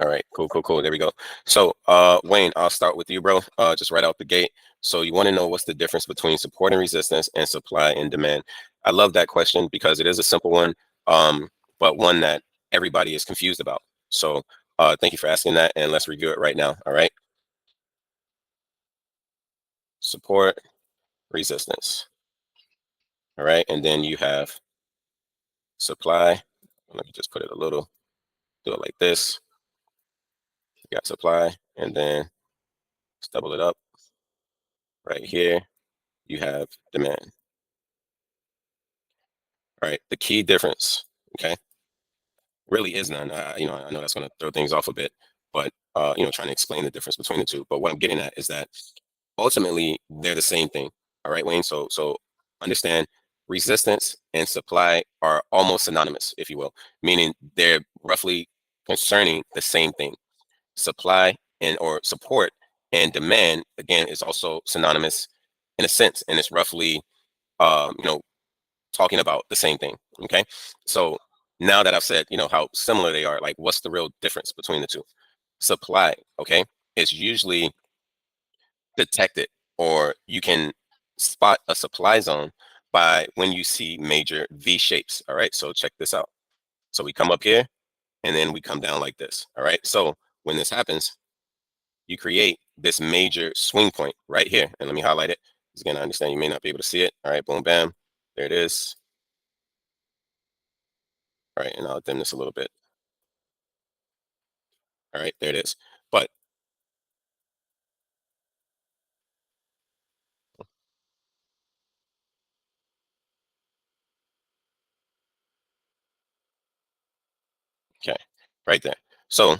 All right, cool. There we go. So, Wayne, I'll start with you, bro. Just right out the gate. So you want to know what's the difference between support and resistance and supply and demand. I love that question because it is a simple one, but one that everybody is confused about. So, thank you for asking that, and let's review it right now. All right, support, resistance. All right, and then you have supply. Let me just put it a little, do it like this. You got supply, and then let's double it up. Right here, you have demand. All right, the key difference, okay, really is none. I know that's going to throw things off a bit, but trying to explain the difference between the two. But what I'm getting at is that ultimately they're the same thing. All right, Wayne. So understand resistance and supply are almost synonymous, if you will, meaning they're roughly concerning the same thing. Supply and or support and demand again is also synonymous in a sense, and it's roughly um, you know talking about the same thing. Okay. So now that I've said, how similar they are, like what's the real difference between the two? Supply, okay, is usually detected or you can spot a supply zone by when you see major V shapes. All right. So check this out. So we come up here and then we come down like this. All right. So when this happens, you create this major swing point right here. And let me highlight it. Because again, I understand you may not be able to see it. All right. Boom, bam. There it is. All right, and I'll dim this a little bit. All right, there it is. But okay, right there. So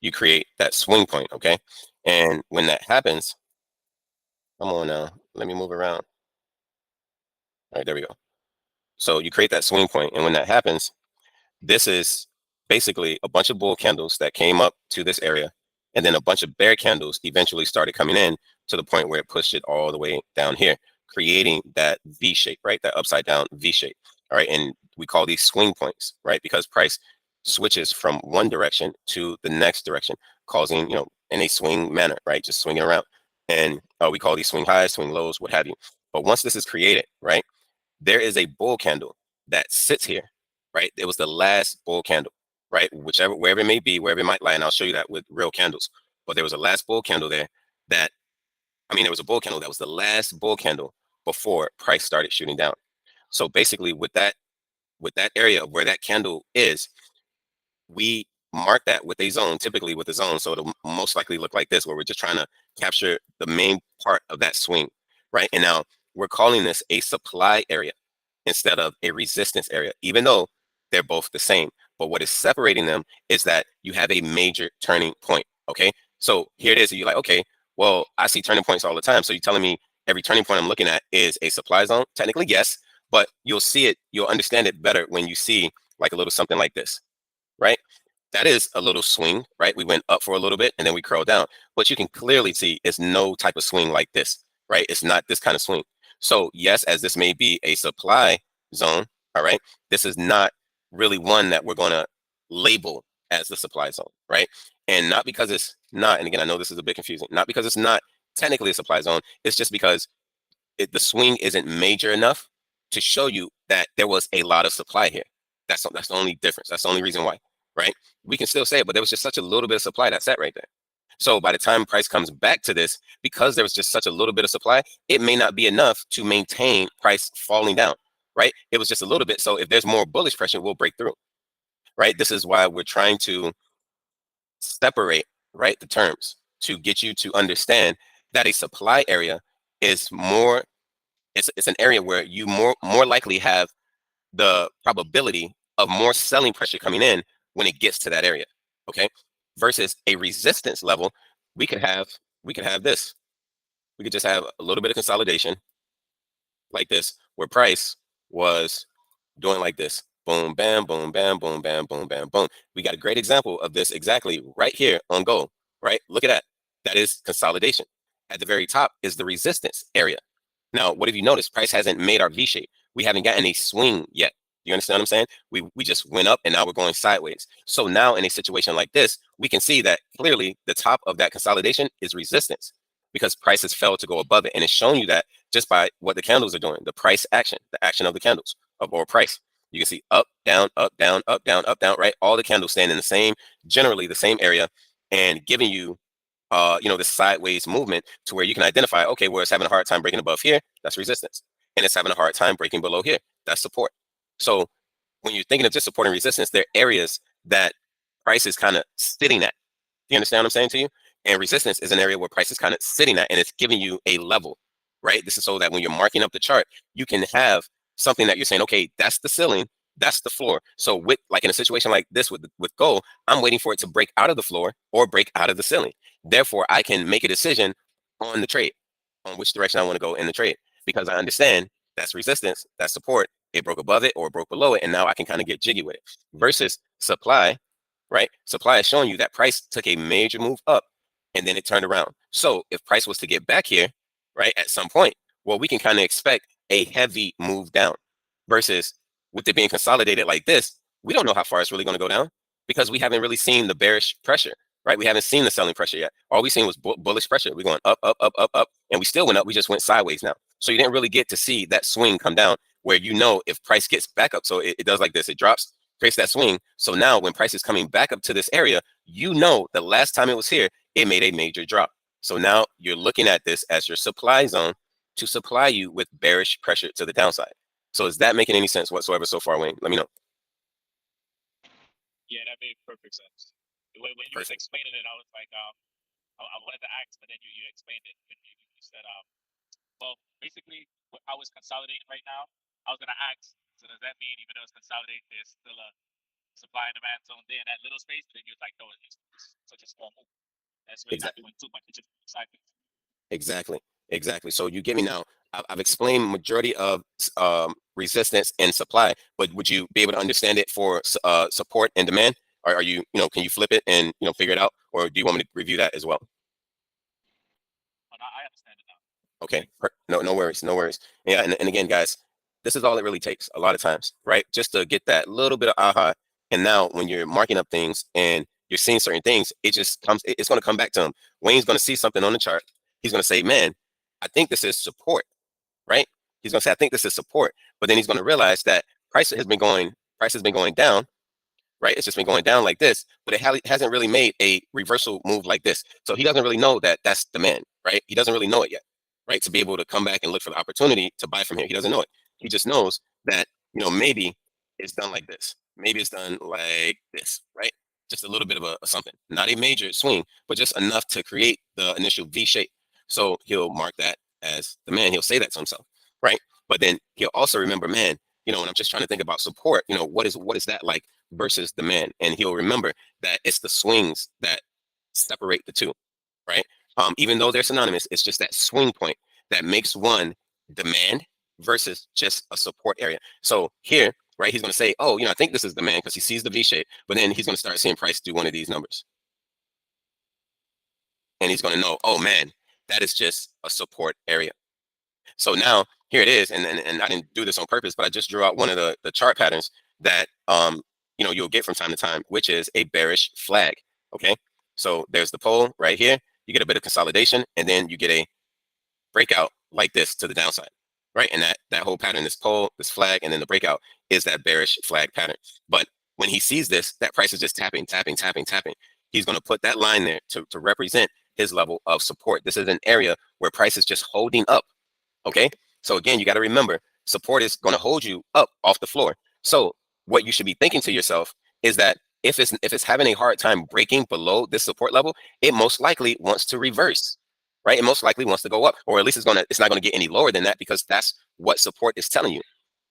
you create that swing point, okay? And when that happens, come on now, let me move around. All right, there we go. So you create that swing point, and when that happens, this is basically a bunch of bull candles that came up to this area, and then a bunch of bear candles eventually started coming in to the point where it pushed it all the way down here, creating that V shape, right? That upside down V shape. All right. And we call these swing points, right? Because price switches from one direction to the next direction, causing, in a swing manner, right? Just swinging around. And we call these swing highs, swing lows, what have you. But once this is created, right? There is a bull candle that sits here, right? It was the last bull candle, right? Wherever it may be, wherever it might lie, and I'll show you that with real candles. But there was a last bull candle there there was a bull candle that was the last bull candle before price started shooting down. So basically, with that area of where that candle is, we mark that with a zone, typically with a zone. So it'll most likely look like this, where we're just trying to capture the main part of that swing, right? And now we're calling this a supply area instead of a resistance area, even though they're both the same. But what is separating them is that you have a major turning point. Okay. So here it is. And you're like, okay, well, I see turning points all the time. So you're telling me every turning point I'm looking at is a supply zone? Technically, yes, but you'll understand it better when you see like a little something like this, right? That is a little swing, right? We went up for a little bit and then we curled down, but you can clearly see it's no type of swing like this, right? It's not this kind of swing. So yes, as this may be a supply zone, all right, this is not really one that we're going to label as the supply zone, right? And not because it's not, and again, I know this is a bit confusing, not because it's not technically a supply zone, it's just because the swing isn't major enough to show you that there was a lot of supply here. That's the only difference. That's the only reason why, right? We can still say it, but there was just such a little bit of supply that sat right there. So by the time price comes back to this, because there was just such a little bit of supply, it may not be enough to maintain price falling down, right? It was just a little bit. So if there's more bullish pressure, we'll break through, right? This is why we're trying to separate, right, the terms to get you to understand that a supply area is more, it's an area where you more likely have the probability of more selling pressure coming in when it gets to that area. Okay. Versus a resistance level, we could have this. We could just have a little bit of consolidation like this, where price was doing like this. Boom, bam, boom, bam, boom, bam, boom, bam, boom. We got a great example of this exactly right here on gold, right? Look at that. That is consolidation. At the very top is the resistance area. Now, what have you noticed? Price hasn't made our V shape. We haven't gotten a swing yet. You understand what I'm saying? We just went up and now we're going sideways. So now in a situation like this, we can see that clearly the top of that consolidation is resistance because prices failed to go above it. And it's showing you that just by what the candles are doing, the price action, the action of the candles of or price. You can see up, down, up, down, up, down, up, down, right? All the candles stand in the same, generally the same area and giving you this sideways movement to where you can identify, okay, where it's having a hard time breaking above here, that's resistance. And it's having a hard time breaking below here, that's support. So when you're thinking of just support and resistance, there are areas that price is kind of sitting at. Do you understand what I'm saying to you? And resistance is an area where price is kind of sitting at and it's giving you a level, right? This is so that when you're marking up the chart, you can have something that you're saying, okay, that's the ceiling, that's the floor. So with like in a situation like this with gold, I'm waiting for it to break out of the floor or break out of the ceiling. Therefore, I can make a decision on the trade, on which direction I want to go in the trade, because I understand that's resistance, that's support. It broke above it or it broke below it, and now I can kind of get jiggy with it. Versus supply, right? Supply is showing you that price took a major move up and then it turned around. So if price was to get back here, right, at some point, well, we can kind of expect a heavy move down. Versus with it being consolidated like this, we don't know how far it's really going to go down because we haven't really seen the bearish pressure, right? We haven't seen the selling pressure yet. All we've seen was bullish pressure. We're going up, up, up, up, up, and we still went up. We just went sideways now. So you didn't really get to see that swing come down where if price gets back up. So it does like this. It drops, creates that swing. So now when price is coming back up to this area, the last time it was here, it made a major drop. So now you're looking at this as your supply zone to supply you with bearish pressure to the downside. So is that making any sense whatsoever so far, Wayne? Let me know. Yeah, that made perfect sense. When you was explaining it, I was like, I wanted to ask, but then you explained it when you said, well, basically, how it's consolidating right now. I was gonna ask, so does that mean even though it's consolidating, there's still a supply and demand zone there in that little space? But then you're like, no, it's such a small move. That's really not doing too much. It's just sideways. Exactly. So you get me now. I've explained majority of resistance and supply, but would you be able to understand it for support and demand? Or are can you flip it and figure it out, or do you want me to review that as well? Oh, no, I understand it now. Okay. No worries. No worries. Yeah. And again, guys, this is all it really takes a lot of times, right? Just to get that little bit of aha. And now when you're marking up things and you're seeing certain things, it's going to come back to him. Wayne's going to see something on the chart. He's going to say, man, I think this is support, right? He's going to say, I think this is support. But then he's going to realize that price has been going down, right? It's just been going down like this, but it hasn't really made a reversal move like this. So he doesn't really know that that's demand, right? He doesn't really know it yet, right? To be able to come back and look for the opportunity to buy from here. He doesn't know it. He just knows that, maybe it's done like this. Maybe it's done like this, right? Just a little bit of a something, not a major swing, but just enough to create the initial V shape. So he'll mark that as the man. He'll say that to himself, right? But then he'll also remember, man, when I'm just trying to think about support, what is that like versus demand? And he'll remember that it's the swings that separate the two, right? Even though they're synonymous, it's just that swing point that makes one demand versus just a support area. So here, right, he's going to say, oh, I think this is demand because he sees the V shape, but then he's going to start seeing price do one of these numbers. And he's going to know, oh man, that is just a support area. So now here it is, and I didn't do this on purpose, but I just drew out one of the chart patterns that you'll get from time to time, which is a bearish flag. Okay, so there's the pole right here. You get a bit of consolidation, and then you get a breakout like this to the downside, right? And that whole pattern, this pole, this flag, and then the breakout is that bearish flag pattern. But when he sees this, that price is just tapping, tapping, tapping, tapping. He's going to put that line there to represent his level of support. This is an area where price is just holding up. Okay. So again, you got to remember support is going to hold you up off the floor. So what you should be thinking to yourself is that if it's having a hard time breaking below this support level, it most likely wants to reverse, right? It most likely wants to go up, or at least it's not going to get any lower than that because that's what support is telling you,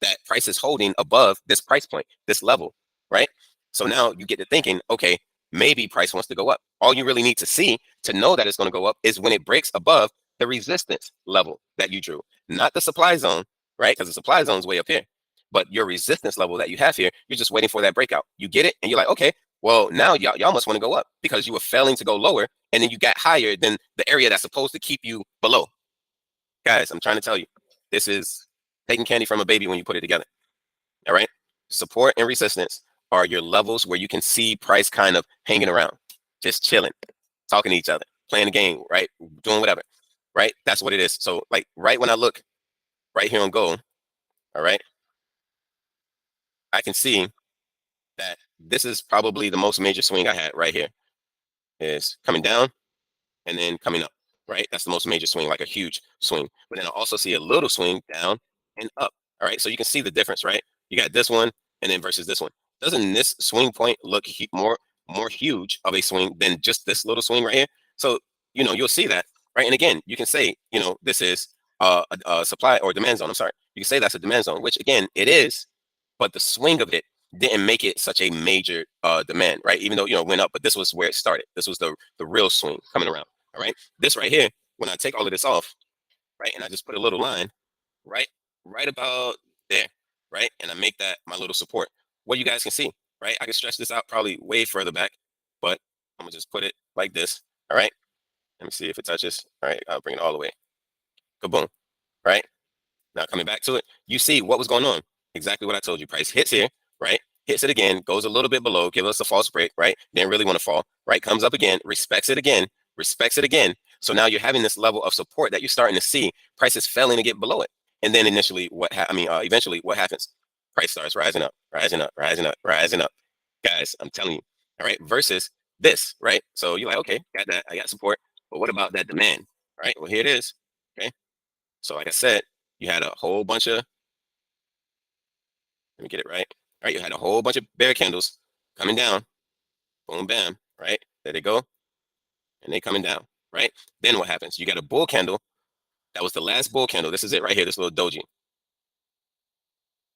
that price is holding above this price point, this level, right? So now you get to thinking, okay, maybe price wants to go up. All you really need to see to know that it's going to go up is when it breaks above the resistance level that you drew, not the supply zone, right? Because the supply zone is way up here. But your resistance level that you have here, you're just waiting for that breakout. You get it, and you're like, okay, well, now y'all must want to go up because you were failing to go lower, and then you got higher than the area that's supposed to keep you below. Guys, I'm trying to tell you, this is taking candy from a baby when you put it together. All right. Support and resistance are your levels where you can see price kind of hanging around, just chilling, talking to each other, playing the game, right? Doing whatever, right? That's what it is. So like right when I look right here on gold, all right, I can see that this is probably the most major swing I had right here is coming down and then coming up, right? That's the most major swing, like a huge swing. But then I also see a little swing down and up. All right. So you can see the difference, right? You got this one and then versus this one. Doesn't this swing point look more huge of a swing than just this little swing right here? So, you'll see that, right? And again, you can say, this is a supply or demand zone. I'm sorry. You can say that's a demand zone, which again, it is, but the swing of it didn't make it such a major demand, right? Even though, it went up, but this was where it started. This was the real swing coming around. All right. This right here, when I take all of this off, right, and I just put a little line right, right about there, right, and I make that my little support. What you guys can see, right? I can stretch this out probably way further back, but I'm gonna just put it like this. All right. Let me see if it touches. All right. I'll bring it all the way. Kaboom. Right. Now coming back to it, you see what was going on. Exactly what I told you. Price hits here, right? Hits it again, goes a little bit below, give us a false break, right? Didn't really want to fall, right? Comes up again, respects it again, respects it again. So now you're having this level of support that you're starting to see. Price is failing to get below it. And then eventually what happens? Price starts rising up, rising up, rising up, rising up. Guys, I'm telling you, all right, versus this, right? So you're like, okay, got that, I got support. But what about that demand? All right, well, here it is. Okay. So like I said, you had a whole bunch of, let me get it right. All right, you had a whole bunch of bear candles coming down. Boom, bam, right? There they go. And they coming down, right? Then what happens? You got a bull candle. That was the last bull candle. This is it right here, this little doji.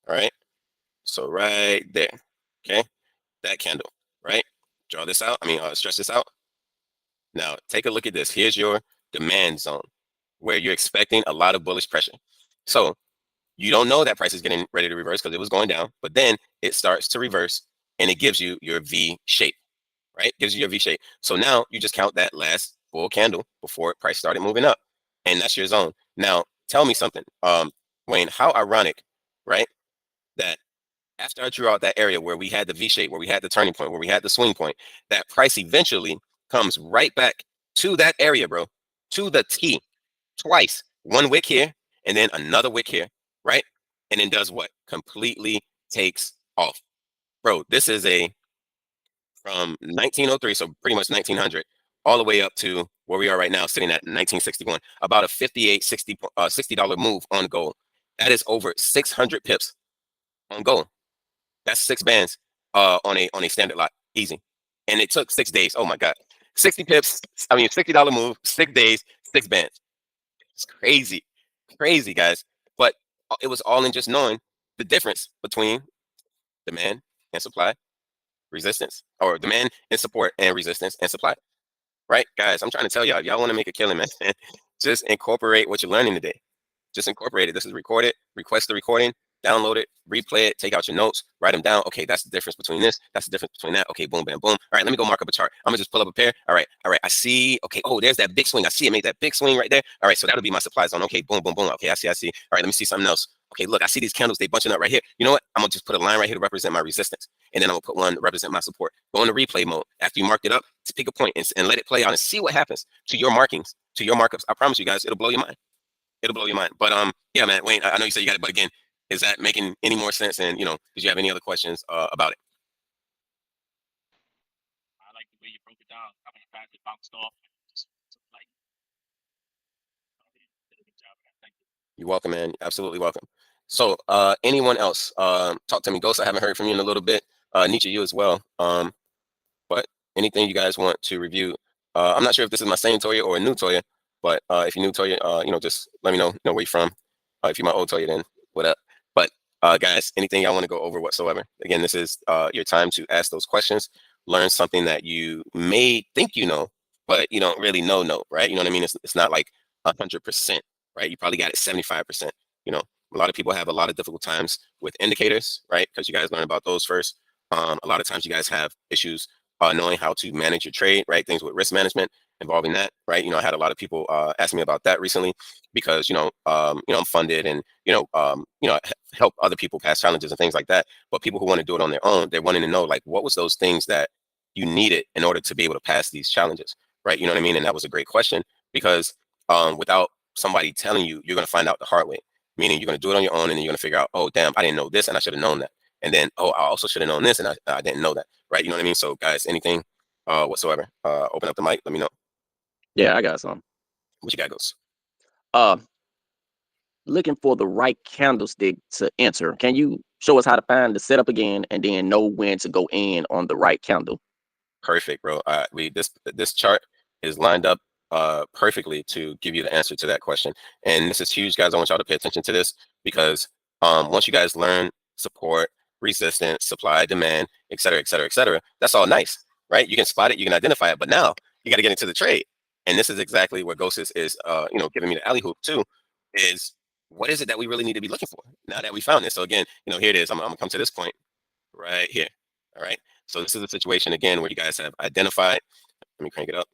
All right. So right there. Okay. That candle, right? Draw this out. Stretch this out. Now take a look at this. Here's your demand zone where you're expecting a lot of bullish pressure. So you don't know that price is getting ready to reverse because it was going down, but then it starts to reverse and it gives you your V shape, right? Gives you your V shape. So now you just count that last bull candle before price started moving up, and that's your zone. Now tell me something, Wayne. How ironic, right? That after I drew out that area where we had the V shape, where we had the turning point, where we had the swing point, that price eventually comes right back to that area, bro, to the T twice. One wick here and then another wick here, right? And then does what? Completely takes off. Bro, this is a from 1903, so pretty much 1900, all the way up to where we are right now, sitting at 1961, about a 58, $60 move on gold. That is over 600 pips on gold. That's 6 bands on a standard lot, easy. And it took 6 days. Oh my God. 60 pips, $60 move, 6 days, 6 bands. It's crazy, crazy, guys. But it was all in just knowing the difference between demand and supply, resistance, or demand and support and resistance and supply. Right, guys? I'm trying to tell y'all, if y'all want to make a killing, man, just incorporate what you're learning today. Just incorporate it. This is recorded. Request the recording, download it, replay it, take out your notes, write them down. Okay, that's the difference between this. That's the difference between that. Okay, boom, bam, boom. All right, let me go mark up a chart. I'm gonna just pull up a pair. All right, I see. Okay, oh, there's that big swing. I see it made that big swing right there. All right, so that'll be my supply zone. Okay, boom, boom, boom. Okay, I see. All right, let me see something else. Okay, look, I see these candles. They bunching up right here. You know what? I'm gonna just put a line right here to represent my resistance, and then I'm gonna put one to represent my support. Go into replay mode. After you marked it up, to pick a point and let it play out and see what happens to your markings, to your markups. I promise you guys, it'll blow your mind. It'll blow your mind. But yeah, man, Wayne, I know you said you got it, but again, is that making any more sense? And did you have any other questions about it? I like the way you broke it down. I mean, back it bounced off. Just like, did a good job. Thank you. You're welcome, man. Absolutely welcome. So anyone else? Talk to me, Ghost. I haven't heard from you in a little bit. Nietzsche, you as well. But anything you guys want to review? I'm not sure if this is my same Toya or a new Toya, but if you're new Toya, just let me know where you're from. If you're my old Toya, then what up? But guys, anything y'all want to go over whatsoever? Again, this is your time to ask those questions, learn something that you may think you know, but you don't really know, right? You know what I mean? It's not like 100%, right? You probably got it 75%. A lot of people have a lot of difficult times with indicators, right? Because you guys learn about those first. A lot of times you guys have issues knowing how to manage your trade, right? Things with risk management. involving that, right? I had a lot of people ask me about that recently because I'm funded and help other people pass challenges and things like that. But people who want to do it on their own, they're wanting to know like what was those things that you needed in order to be able to pass these challenges, right? You know what I mean? And that was a great question because without somebody telling you, you're going to find out the hard way. Meaning you're going to do it on your own and then you're going to figure out, oh damn, I didn't know this and I should have known that. And then, oh, I also should have known this and I didn't know that, right? You know what I mean? So guys, anything whatsoever, open up the mic, let me know. Yeah, I got some. What you got, Ghost? Looking for the right candlestick to enter. Can you show us how to find the setup again and then know when to go in on the right candle? Perfect, bro. This chart is lined up perfectly to give you the answer to that question. And this is huge, guys. I want y'all to pay attention to this because once you guys learn support, resistance, supply, demand, et cetera, et cetera, et cetera, that's all nice, right? You can spot it, you can identify it, but now you got to get into the trade. And this is exactly what Ghost is giving me the alley hoop too, is what is it that we really need to be looking for now that we found this? So again, here it is. I'm gonna come to this point right here. All right. So this is a situation again where you guys have identified. Let me crank it up.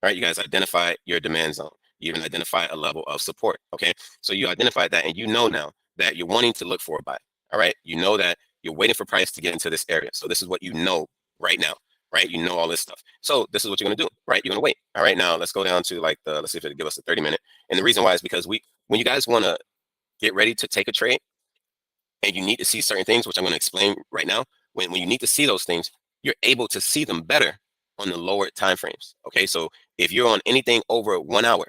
All right, you guys identify your demand zone. You even identify a level of support. Okay. So you identified that and you know now that you're wanting to look for a buy. All right. You know that you're waiting for price to get into this area. So this is what you know right now. Right. You know all this stuff. So this is what you're gonna do. Right. You're gonna wait. All right. Now let's go down to like let's see if it'll give us a 30-minute. And the reason why is because when you guys want to get ready to take a trade, and you need to see certain things, which I'm going to explain right now. When you need to see those things, you're able to see them better on the lower time frames. Okay, so if you're on anything over 1 hour,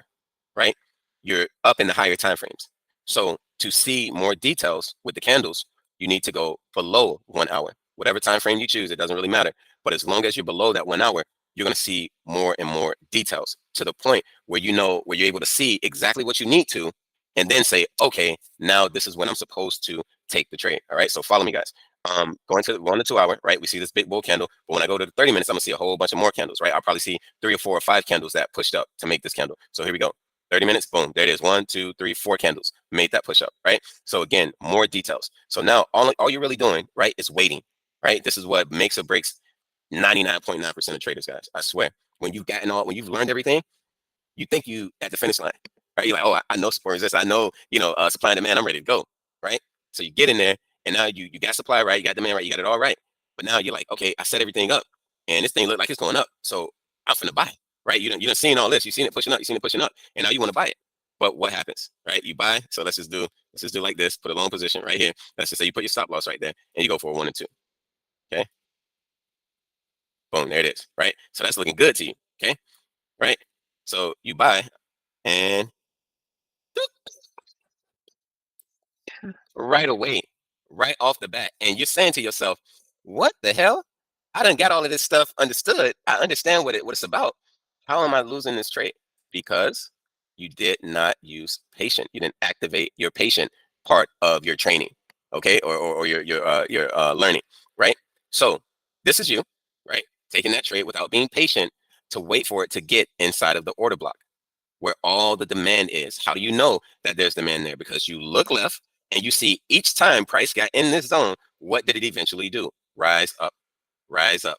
right, you're up in the higher time frames. So to see more details with the candles, you need to go below 1 hour. Whatever time frame you choose, it doesn't really matter. But as long as you're below that 1 hour, you're going to see more and more details to the point where where you're able to see exactly what you need to, and then say, okay, now this is when I'm supposed to take the trade. All right. So follow me, guys. Going to the 1 to 2 hour, right? We see this big bull candle, but when I go to the 30 minutes, I'm gonna see a whole bunch of more candles, right? I'll probably see 3 or 4 or 5 candles that pushed up to make this candle. So here we go. 30 minutes, boom, there it is. 1, 2, 3, 4 candles made that push up, right? So again, more details. So now all you're really doing, right, is waiting, right? This is what makes or breaks 99.9% of traders, guys. I swear. When you've learned everything, you think you at the finish line, right? You're like, oh, I know support resistance. I know, supply and demand. I'm ready to go, right? So you get in there, and now you got supply right, you got demand right, you got it all right. But now you're like, okay, I set everything up, and this thing look like it's going up, so I'm finna buy, right? You done seen all this, you seen it pushing up, and now you want to buy it. But what happens, right? You buy. So let's just do like this. Put a long position right here. Let's just say you put your stop loss right there, and you go for a 1 and 2. Okay. Boom, there it is, right? So that's looking good to you, okay? Right? So you buy, and right away, right off the bat. And you're saying to yourself, what the hell? I done got all of this stuff understood. I understand what it's about. How am I losing this trade? Because you did not use patient. You didn't activate your patient part of your training, okay, or your learning, right? So this is you, right, taking that trade without being patient to wait for it to get inside of the order block where all the demand is. How do you know that there's demand there? Because you look left and you see each time price got in this zone, what did it eventually do? Rise up, rise up,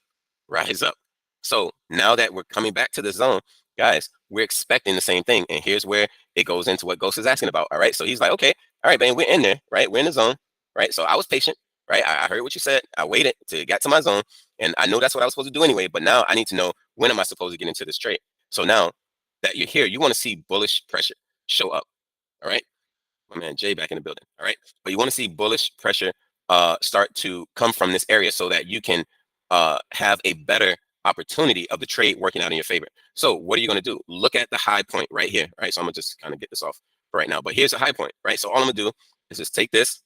rise up. So now that we're coming back to the zone, guys, we're expecting the same thing. And here's where it goes into what Ghost is asking about. All right. So he's like, okay, all right, Bain, we're in there, right? We're in the zone, right? So I was patient, right? I heard what you said. I waited till it got to my zone. And I know that's what I was supposed to do anyway. But now I need to know, when am I supposed to get into this trade? So now that you're here, you want to see bullish pressure show up. All right. My man Jay back in the building. All right. But you want to see bullish pressure start to come from this area so that you can have a better opportunity of the trade working out in your favor. So what are you going to do? Look at the high point right here. Right. So I'm going to just kind of get this off for right now. But here's a high point. Right. So all I'm going to do is just take this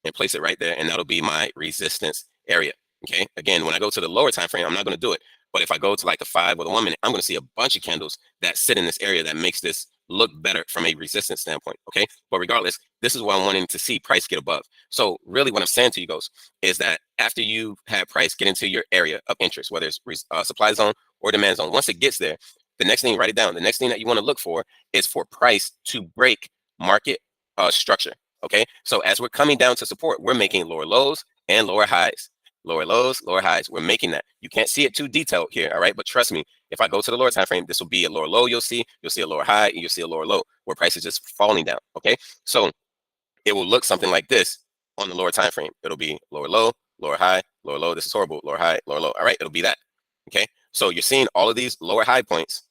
and place it right there, and that'll be my resistance area. Okay. Again, when I go to the lower time frame, I'm not going to do it. But if I go to like the 5 or the 1 minute, I'm going to see a bunch of candles that sit in this area that makes this look better from a resistance standpoint. Okay. But regardless, this is what I'm wanting to see price get above. So really what I'm saying to you guys is that after you have price get into your area of interest, whether it's supply zone or demand zone, once it gets there, the next thing, write it down. The next thing that you want to look for is for price to break market structure. Okay. So as we're coming down to support, we're making lower lows and lower highs. lower lows, lower highs. We're making that. You can't see it too detailed here, all right? But trust me, if I go to the lower time frame, this will be a lower low. You'll see a lower high, and you'll see a lower low where price is just falling down. Okay, so it will look something like this on the lower time frame. It'll be lower low, lower high, lower low. This is horrible. Lower high, lower low. All right, it'll be that. Okay, so you're seeing all of these lower high points,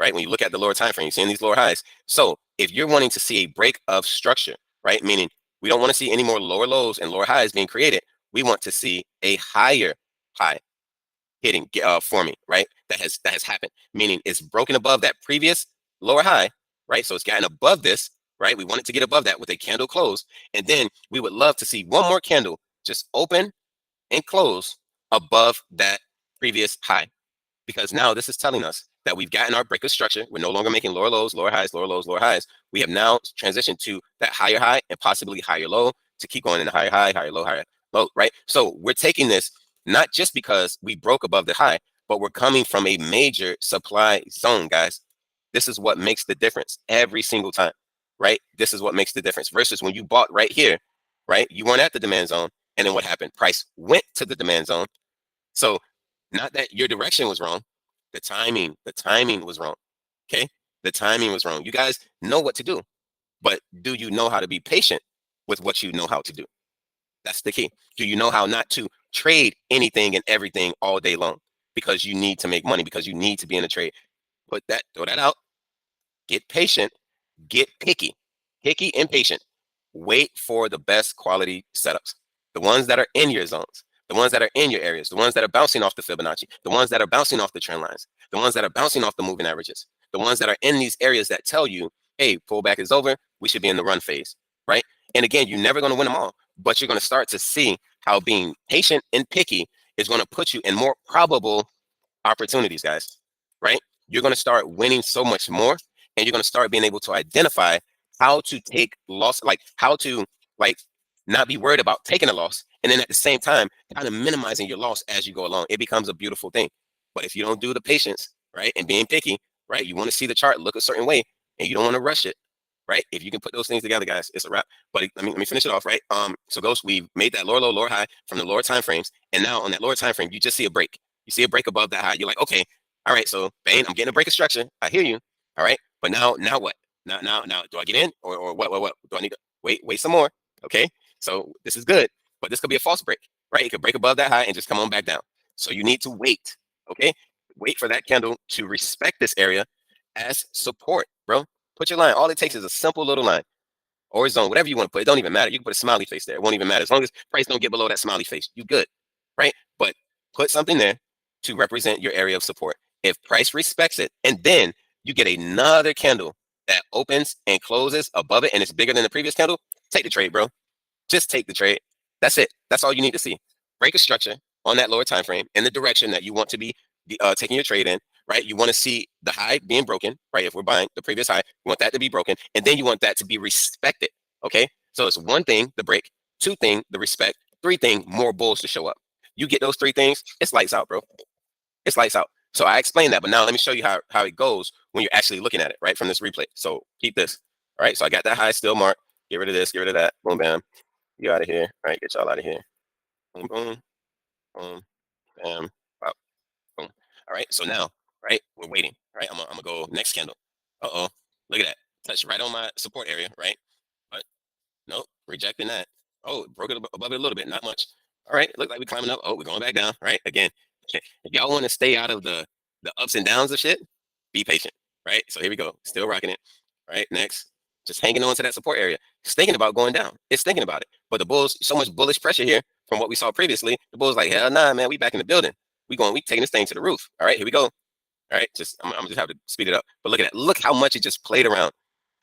right? When you look at the lower time frame, you're seeing these lower highs. So if you're wanting to see a break of structure, right, meaning we don't want to see any more lower lows and lower highs being created. We want to see a higher high hitting, forming, right? That has happened, meaning it's broken above that previous lower high, right? So it's gotten above this, right? We want it to get above that with a candle close, and then we would love to see one more candle just open and close above that previous high, because now this is telling us that we've gotten our break of structure. We're no longer making lower lows, lower highs, lower lows, lower highs. We have now transitioned to that higher high and possibly higher low to keep going in the higher high, higher low, higher low, right? So we're taking this not just because we broke above the high, but we're coming from a major supply zone, guys. This is what makes the difference every single time, right? This is what makes the difference versus when you bought right here, right? You weren't at the demand zone. And then what happened? Price went to the demand zone. So not that your direction was wrong. The timing was wrong. Okay. The timing was wrong. You guys know what to do, but do you know how to be patient with what you know how to do? That's the key. Do you know how not to trade anything and everything all day long because you need to make money, because you need to be in a trade? Throw that out. Get patient, get picky and patient. Wait for the best quality setups, the ones that are in your zones, the ones that are in your areas, the ones that are bouncing off the Fibonacci, the ones that are bouncing off the trend lines, the ones that are bouncing off the moving averages, the ones that are in these areas that tell you, hey, pullback is over, we should be in the run phase, right? And again, you're never going to win them all, but you're going to start to see how being patient and picky is going to put you in more probable opportunities, guys, right? You're going to start winning so much more, and you're going to start being able to identify how to take loss, like how to like not be worried about taking a loss, and then at the same time kind of minimizing your loss as you go along. It becomes a beautiful thing. But if you don't do the patience, right, and being picky, right, you want to see the chart look a certain way, and you don't want to rush it, right? If you can put those things together, guys, it's a wrap. But let me finish it off, right? So Ghost, we've made that lower low, lower high from the lower time frames, and now on that lower time frame, you just see a break. You see a break above that high. You're like, okay, all right, so Bain, I'm getting a break of structure. I hear you. All right, but now what? Now, do I get in or what? Do I need to wait some more? Okay, so this is good, but this could be a false break, right? It could break above that high and just come on back down. So you need to wait. Okay, wait for that candle to respect this area as support, bro. Put your line. All it takes is a simple little line or zone, whatever you want to put. It don't even matter. You can put a smiley face there. It won't even matter as long as price don't get below that smiley face. You good, right? But put something there to represent your area of support. If price respects it, and then you get another candle that opens and closes above it, and it's bigger than the previous candle, take the trade, bro. Just take the trade. That's it. That's all you need to see. Break a structure on that lower time frame in the direction that you want to be taking your trade in, right? You want to see the high being broken, right? If we're buying the previous high, you want that to be broken, and then you want that to be respected, okay? So it's one thing, the break, two thing, the respect, three thing, more bulls to show up. You get those three things, it's lights out, bro. It's lights out. So I explained that, but now let me show you how it goes when you're actually looking at it, right, from this replay. So keep this, all right? So I got that high still marked. Get rid of this, get rid of that. Boom, bam. You out of here. All right, get y'all out of here. Boom, boom, boom, bam, wow, boom. All right, so now, right, we're waiting, right? I'm gonna go next candle. Uh-oh, look at that. Touch right on my support area, right? But nope, rejecting that. Oh, broke it above it a little bit, not much. All right, look like we're climbing up. Oh, we're going back down, right? Again, if y'all want to stay out of the ups and downs of shit, be patient, right? So here we go, still rocking it. Right, next, just hanging on to that support area. It's thinking about going down. It's thinking about it. But the bulls, so much bullish pressure here from what we saw previously. The bulls like, hell nah, man, we back in the building. We taking this thing to the roof. All right, here we go. All right, I'm just have to speed it up. But look at that. Look how much it just played around.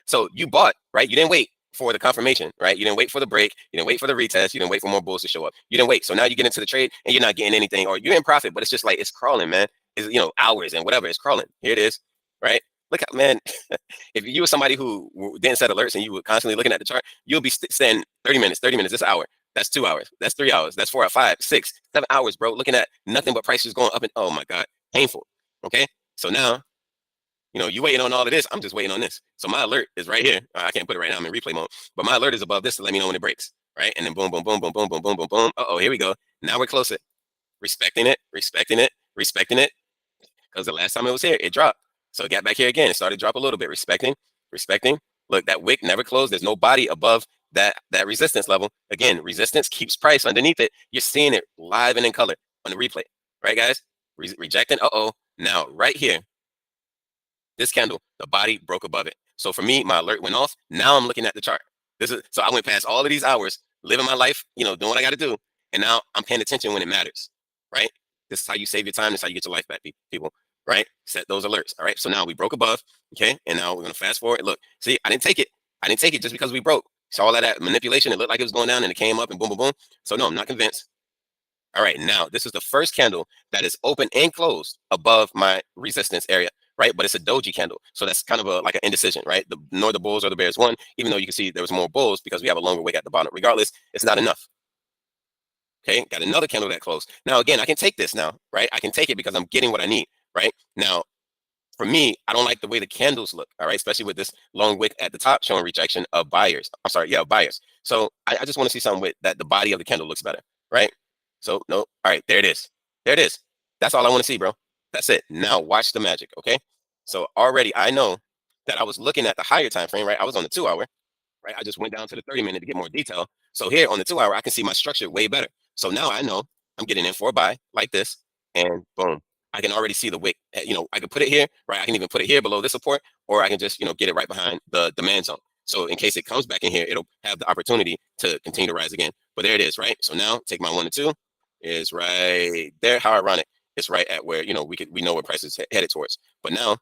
So you bought, right? You didn't wait for the confirmation, right? You didn't wait for the break. You didn't wait for the retest. You didn't wait for more bulls to show up. You didn't wait. So now you get into the trade and you're not getting anything, or you're in profit, but it's just like it's crawling, man. It's hours and whatever. It's crawling. Here it is, right? Look at, man. If you were somebody who didn't set alerts and you were constantly looking at the chart, you'll be staying 30 minutes, this hour. That's 2 hours. That's 3 hours. That's 4 or 5, 6, 7 hours, bro. Looking at nothing but prices going up and oh my God, painful. Okay. So now, you waiting on all of this. I'm just waiting on this. So my alert is right here. I can't put it right now. I'm in replay mode, but my alert is above this to let me know when it breaks. Right. And then boom, boom, boom, boom, boom, boom, boom, boom, boom, boom. Uh-oh, here we go. Now we're closer. respecting it, respecting it, respecting it. Because the last time it was here, it dropped. So it got back here again. It started to drop a little bit, respecting, respecting. Look, that wick never closed. There's no body above that resistance level. Again, resistance keeps price underneath it. You're seeing it live and in color on the replay, right, guys? Rejecting. Now right here, this candle, the body broke above it. So for me, my alert went off. Now I'm looking at the chart. So I went past all of these hours, living my life, doing what I got to do, and now I'm paying attention when it matters, right? This is how you save your time. This is how you get your life back, people, right? Set those alerts, all right? So now we broke above, okay, and now we're gonna fast forward. Look, see, I didn't take it. I didn't take it just because we broke. So all of that manipulation, it looked like it was going down, and it came up, and boom, boom, boom. So no, I'm not convinced. All right, now this is the first candle that is open and closed above my resistance area, right? But it's a doji candle, so that's kind of like an indecision, right? Nor the bulls or the bears won, even though you can see there was more bulls because we have a longer wick at the bottom. Regardless, it's not enough. Okay, got another candle that closed. Now again, I can take this now, right? I can take it because I'm getting what I need, right? Now, for me, I don't like the way the candles look, all right, especially with this long wick at the top showing rejection of buyers. I'm sorry, yeah, buyers. So I just want to see something with that the body of the candle looks better, right? So no, all right, there it is. There it is. That's all I want to see, bro. That's it. Now watch the magic, okay? So already I know that I was looking at the higher time frame, right? I was on the 2 hour, right? I just went down to the 30 minute to get more detail. So here on the 2 hour, I can see my structure way better. So now I know I'm getting in for a buy like this, and boom, I can already see the wick. I can put it here, right? I can even put it here below this support, or I can just, get it right behind the demand zone. So in case it comes back in here, it'll have the opportunity to continue to rise again. But there it is, right? So now take my 1 and 2 is right there. How ironic. It's right at where, we know where price is headed towards. But now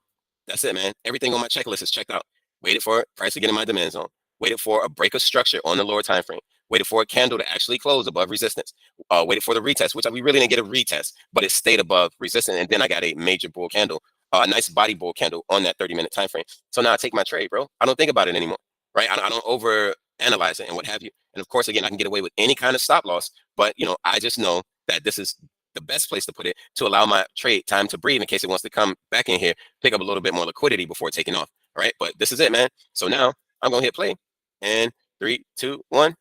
that's it, man. Everything on my checklist is checked out. Waited for price to get in my demand zone. Waited for a break of structure on the lower time frame. Waited for a candle to actually close above resistance. Waited for the retest, which we really didn't get a retest, but it stayed above resistance. And then I got a major bull candle, a nice body bull candle on that 30-minute time frame. So now I take my trade, bro. I don't think about it anymore, right? I don't over analyze it and what have you. And of course, again, I can get away with any kind of stop loss, but I just know that this is the best place to put it to allow my trade time to breathe in case it wants to come back in here, pick up a little bit more liquidity before taking off. All right, but this is it, man. So now I'm gonna hit play, and 3, 2, 1.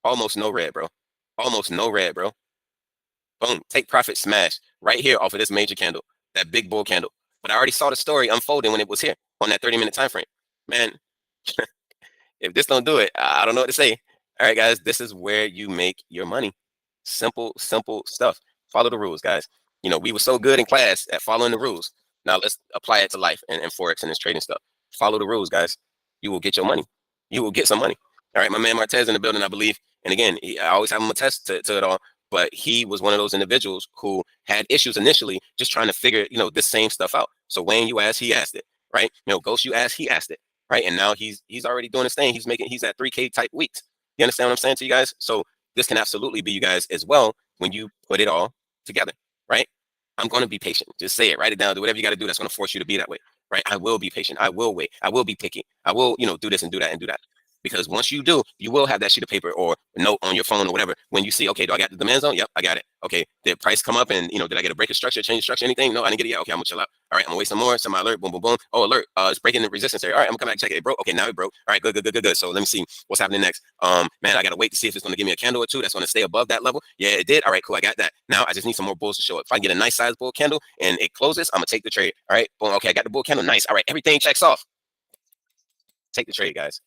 Almost no red, bro. Almost no red, bro. Boom. Take profit, smash right here off of this major candle, that big bull candle. But I already saw the story unfolding when it was here on that 30-minute time frame. Man, if this don't do it, I don't know what to say. All right, guys, this is where you make your money. Simple, simple stuff. Follow the rules, guys. We were so good in class at following the rules. Now let's apply it to life and Forex and this trading stuff. Follow the rules, guys. You will get your money. You will get some money. All right, my man Martez in the building, I believe. And again, I always have him attest to it all. But he was one of those individuals who had issues initially just trying to figure, this same stuff out. So Wayne, you asked, he asked it, right? Ghost, you asked, he asked it, right? And now he's already doing his thing. He's at 3K type weeks. You understand what I'm saying to you guys? So this can absolutely be you guys as well when you put it all together, right? I'm going to be patient. Just say it, write it down, do whatever you got to do. That's going to force you to be that way, right? I will be patient. I will wait. I will be picky. I will, do this and do that and do that. Because once you do, you will have that sheet of paper or note on your phone or whatever. When you see, okay, do I got the demand zone? Yep, I got it. Okay, did price come up and, did I get a break of structure, change of structure, anything? No, I didn't get it yet. Okay, I'm going to chill out. All right, I'm going to wait some more. Send my alert, boom, boom, boom. Oh, alert, it's breaking the resistance area. All right, I'm going to come back and check it. It broke. Okay, now it broke. All right, good. So let me see what's happening next. Man, I got to wait to see if it's going to give me a candle or two that's going to stay above that level. Yeah, it did. All right, cool, I got that. Now I just need some more bulls to show up. If I get a nice size bull candle and it closes, I'm going to take the trade. All right, boom, okay, I got the bull candle. Nice. All right, everything checks off. Take the trade, guys.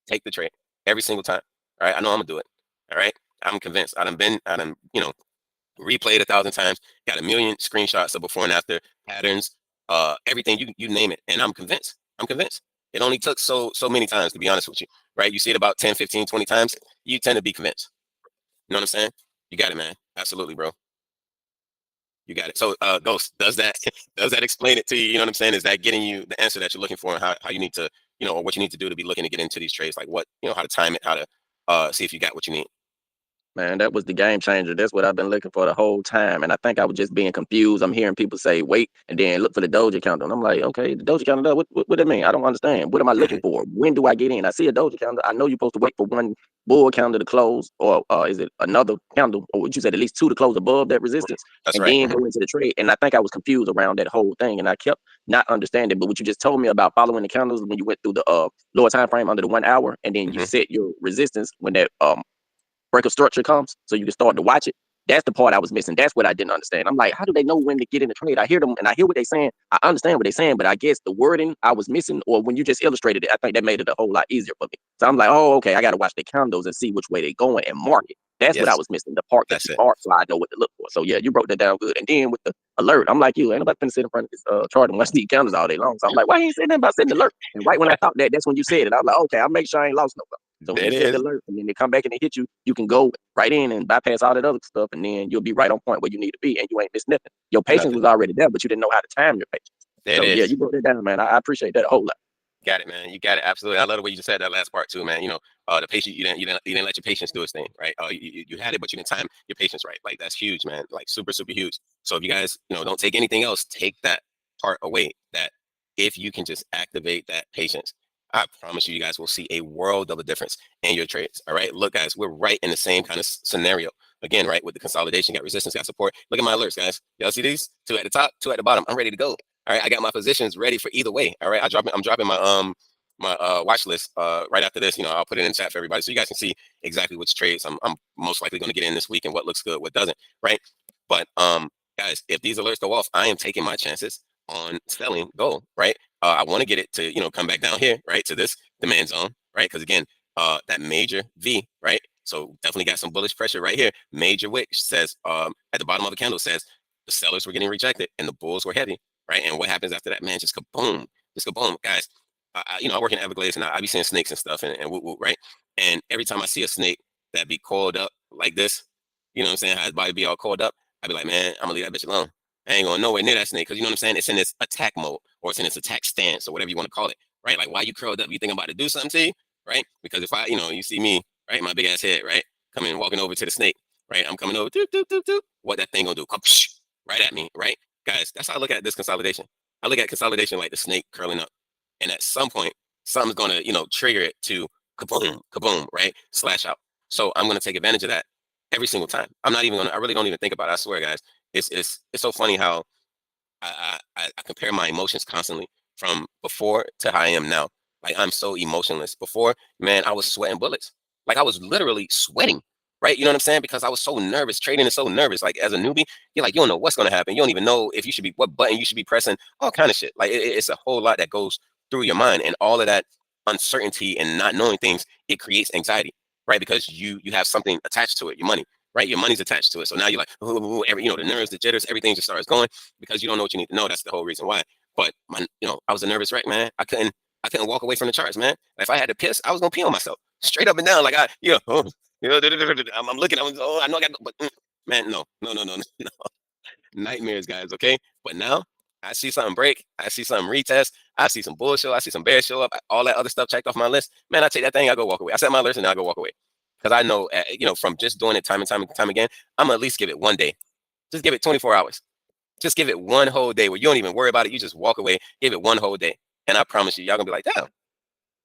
Take the trade every single time. All right, I know I'm gonna do it. All right, I'm convinced. I done replayed 1,000 times. Got a million screenshots of before and after patterns, everything you name it, and I'm convinced. I'm convinced. It only took so many times, to be honest with you. Right? You see it about 10, 15, 20 times, you tend to be convinced. You know what I'm saying? You got it, man. Absolutely, bro. You got it. So, Ghost, does that explain it to you? You know what I'm saying? Is that getting you the answer that you're looking for, and how you need to, or what you need to do to be looking to get into these trades? Like what, how to time it, how to see if you got what you need. Man, that was the game changer. That's what I've been looking for the whole time. And I think I was just being confused. I'm hearing people say, wait, and then look for the doji candle. And I'm like, okay, the doji candle, what that mean? I don't understand. What am I looking for? When do I get in? I see a doji candle. I know you're supposed to wait for one bull candle to close, or is it another candle, or what you said, at least two to close above that resistance, That's and right. then go into the trade. And I think I was confused around that whole thing. And I kept not understanding. But what you just told me about following the candles when you went through the lower time frame under the 1 hour, and then you set your resistance when that break of structure comes, so you can start to watch it. That's the part I was missing. That's what I didn't understand. I'm like, how do they know when to get in the trade? I hear them and I hear what they're saying. I understand what they're saying, but I guess the wording I was missing, or when you just illustrated it, I think that made it a whole lot easier for me. So I'm like, oh, okay, I got to watch the candles and see which way they're going and mark it. That's what I Yes, was missing, the part that that's you it. marked, so I know what to look for. So yeah, you broke that down good. And then with the alert, I'm like, you ain't nobody finna sit in front of this chart and watch these candles all day long. So I'm like, why he ain't saying nothing about setting the alert? And right when I thought that, that's when you said it. I was like, okay, I'll make sure I ain't lost nobody. So when There you it set the is. alert and then they come back and they hit you, you can go right in and bypass all that other stuff, and then you'll be right on point where you need to be, and you ain't missing nothing. Your patience Nothing. was already there, but you didn't know how to time your patience. There it So yeah, is. you broke that down, man. I appreciate that a whole lot. Got it, man. You got it. Absolutely. I love the way you just said that last part too, man. The patient, you didn't let your patience do its thing, right? You had it, but you didn't time your patience right. Like that's huge, man. Like super, super huge. So if you guys, don't take anything else, take that part away. That if you can just activate that patience, I promise you, you guys will see a world of a difference in your trades. All right. Look, guys, we're right in the same kind of scenario. Again, right, with the consolidation, got resistance, got support. Look at my alerts, guys. Y'all see these? 2 at the top, 2 at the bottom. I'm ready to go. All right, I got my positions ready for either way. All right, I'm dropping my watch list right after this. I'll put it in chat for everybody so you guys can see exactly which trades I'm most likely going to get in this week and what looks good, what doesn't. Right, but guys, if these alerts go off, I am taking my chances on selling gold. Right, I want to get it to come back down here, right, to this demand zone, right, because again, that major V, right. So definitely got some bullish pressure right here. Major wick says at the bottom of the candle says the sellers were getting rejected and the bulls were heavy. Right. And what happens after that, man? Just kaboom. Just kaboom. Guys, I work in Everglades and I be seeing snakes and stuff and whoop, whoop, right? And every time I see a snake that be coiled up like this, you know what I'm saying? How his body be all coiled up, I be like, man, I'm gonna leave that bitch alone. I ain't going nowhere near that snake because you know what I'm saying? It's in its attack mode or it's in its attack stance or whatever you want to call it. Right. Like, why you curled up? You think I'm about to do something to you? Right. Because if you see me, right, my big ass head, right, coming walking over to the snake, right? I'm coming over, doop, doop, doop, doop. What that thing gonna do? Come right at me, right? Guys, that's how I look at this consolidation. I look at consolidation like the snake curling up. And at some point, something's gonna, trigger it to kaboom, kaboom, right? Slash out. So I'm gonna take advantage of that every single time. I really don't even think about it. I swear, guys. It's so funny how I compare my emotions constantly from before to how I am now. Like I'm so emotionless. Before, man, I was sweating bullets. Like I was literally sweating. Right? You know what I'm saying? Because I was so nervous. Trading is so nervous. Like as a newbie, you're like, you don't know what's gonna happen. You don't even know if you should be what button you should be pressing, all kind of shit. Like it's a whole lot that goes through your mind. And all of that uncertainty and not knowing things, it creates anxiety, right? Because you have something attached to it, your money, right? Your money's attached to it. So now you're like, ooh, the nerves, the jitters, everything just starts going because you don't know what you need to know. That's the whole reason why. But I was a nervous wreck, man. I couldn't walk away from the charts, man. If I had to piss, I was gonna pee on myself, straight up and down. Like I'm looking. I know I got, but man, no, no, no, no, no, nightmares, guys. Okay, but now I see something break. I see something retest. I see some bullshit. I see some bears show up. All that other stuff checked off my list. Man, I take that thing. I go walk away. I set my list and I go walk away because I know, from just doing it time and time and time again, I'm gonna at least give it one day. Just give it 24 hours. Just give it one whole day where you don't even worry about it. You just walk away. Give it one whole day, and I promise you, y'all gonna be like, damn,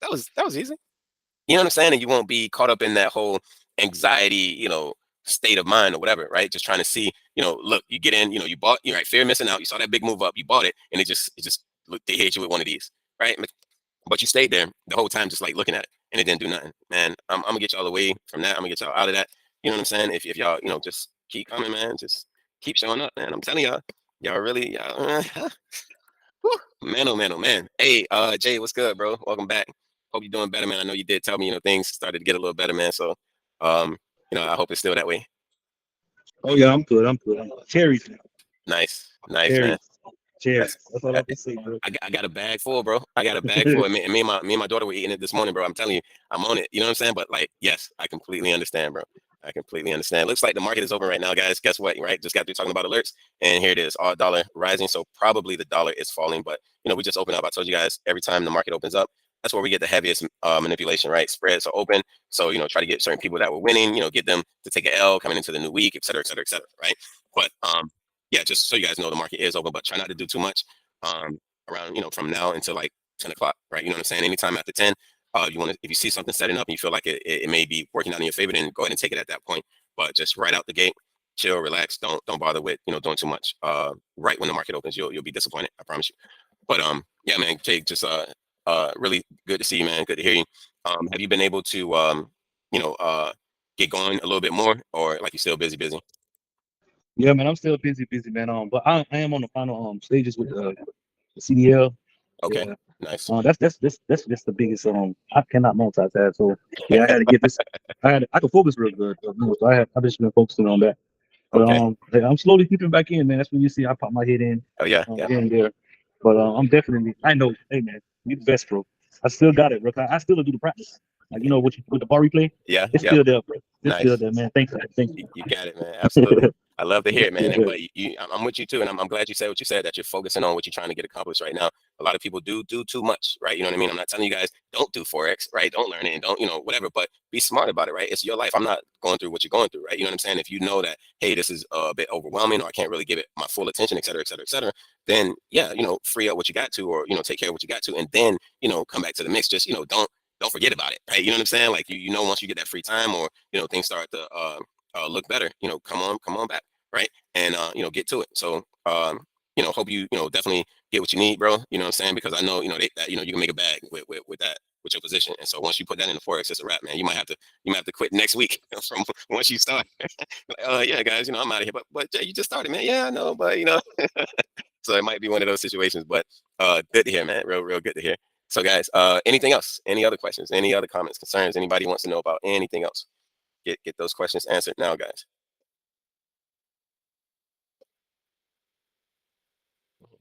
that was easy. You know what I'm saying? And you won't be caught up in that whole anxiety, state of mind or whatever, right? Just trying to see, look, you get in, you bought, you're right, fear of missing out. You saw that big move up, you bought it, and it just look, they hit you with one of these, right? But you stayed there the whole time, just like looking at it, and it didn't do nothing. Man, I'm gonna get y'all away from that. I'm gonna get y'all out of that. You know what I'm saying? If y'all, just keep coming, man, just keep showing up, man. I'm telling y'all really, whew, man, oh man, oh man. Hey, Jay, what's good, bro? Welcome back. Hope you're doing better, man. I know you did tell me, things started to get a little better, man. So, I hope it's still that way. Oh yeah, I'm good. I'm good. Cherries, Nice, nice, man. cherries, cherries. That's That's all I can say, bro. I got a bag full, bro. I got a bag full. Me and my daughter were eating it this morning, bro. I'm telling you, I'm on it. You know what I'm saying? But like, yes, I completely understand, bro. I completely understand. Looks like the market is open right now, guys. Guess what? Right? Just got through talking about alerts, and here it is, all dollar rising. So probably the dollar is falling, but we just opened up. I told you guys every time the market opens up, that's where we get the heaviest manipulation, right? Spreads are open, so try to get certain people that were winning, get them to take an L coming into the new week, et cetera, et cetera, et cetera, right? But yeah, just so you guys know, the market is open, but try not to do too much. Around from now until like 10 o'clock, right? You know what I'm saying? Anytime after 10, if you see something setting up and you feel like it may be working out in your favor, then go ahead and take it at that point. But just right out the gate, chill, relax, don't bother with doing too much. Right when the market opens, you'll be disappointed, I promise you. But yeah, man, Jake, just really good to see you, man. Good to hear you. Have you been able to get going a little bit more, or like you still busy? Yeah, man, I'm still busy, man. But I am on the final stages with the CDL. Okay, Yeah. nice. That's just the biggest I cannot multitask. So yeah, I had to get this. I could focus real good. So I've just been focusing on that. But Okay. yeah, I'm slowly creeping back in, man. That's when you see I pop my head in Oh yeah, yeah. here and there. But I'm definitely. I know. Hey man, you the best, bro. I still got it, bro. I still do the practice. Like with the bar replay, Yeah, it's yeah. still there, bro. It's still Nice. there, man. Thanks, man. Thank You got it, man. you. Absolutely. I love to hear it, man. But I'm with you too, and I'm glad you said what you said. That you're focusing on what you're trying to get accomplished right now. A lot of people do too much, right? You know what I mean? I'm not telling you guys don't do forex, right? Don't learn it, and don't whatever. But be smart about it, right? It's your life. I'm not going through what you're going through, right? You know what I'm saying? If you know that, hey, this is a bit overwhelming, or I can't really give it my full attention, et cetera, et cetera, et cetera, then yeah, free up what you got to, or take care of what you got to, and then come back to the mix. Just don't forget about it, right? You know what I'm saying? Like once you get that free time, or things start to look better, come on back, right? And get to it. So hope you definitely get what you need, bro. You know what I'm saying? Because I know that you can make a bag with that, with your position. And so once you put that in the forex, it's a wrap, man. You might have to quit next week from once you start. Like, yeah, guys, I'm out of here. But Jay, you just started, man. Yeah, I know, but so it might be one of those situations. But good to hear, man. Real good to hear. So guys, anything else? Any other questions? Any other comments, concerns? Anybody wants to know about anything else? Get those questions answered now, guys.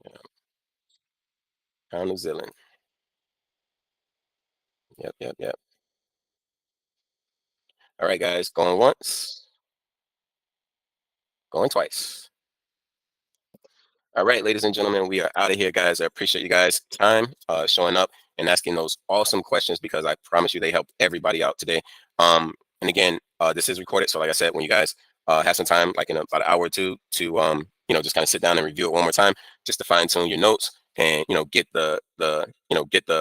Yeah. Pound New Zealand. Yep. All right, guys. Going once. Going twice. All right, ladies and gentlemen, we are out of here, guys. I appreciate you guys' time showing up and asking those awesome questions, because I promise you they helped everybody out today. And again, this is recorded, so like I said, when you guys have some time, like in about an hour or two, to just kind of sit down and review it one more time, just to fine tune your notes, and get the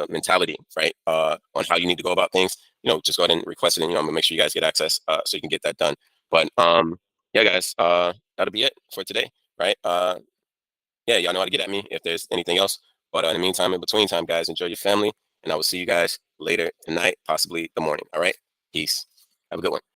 mentality right on how you need to go about things. Just go ahead and request it, and I'm gonna make sure you guys get access so you can get that done. But yeah, guys, that'll be it for today, right? Yeah, y'all know how to get at me if there's anything else. But in the meantime, in between time, guys, enjoy your family, and I will see you guys later tonight, possibly the morning. All right, peace. Have a good one.